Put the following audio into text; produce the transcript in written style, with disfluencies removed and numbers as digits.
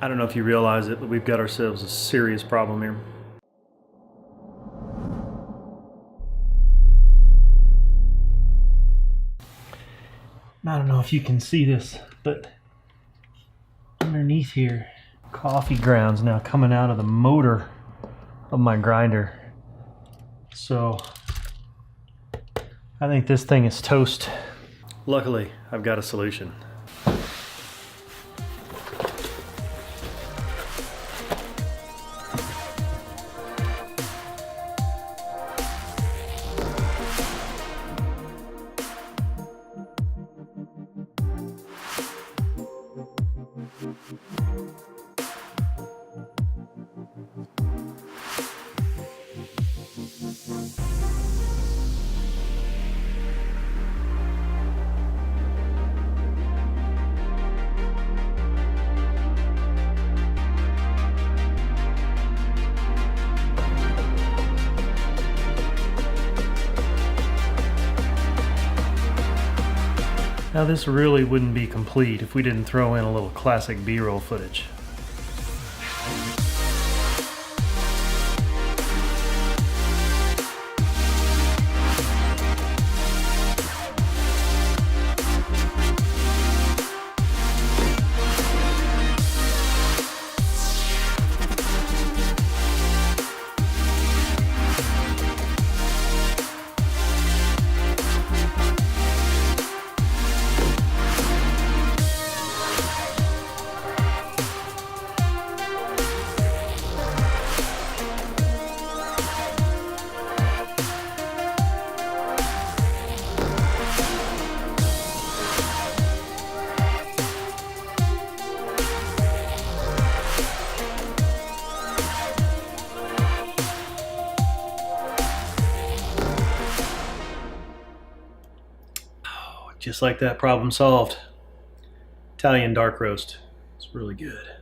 I don't know if you realize it, but we've got ourselves a serious problem here. I don't know if you can see this, but underneath here, coffee grounds now coming out of the motor of my grinder. So I think this thing is toast. Luckily, I've got a solution. Now this really wouldn't be complete if we didn't throw in a little classic B-roll footage. Just like that, problem solved. Italian dark roast. It's really good.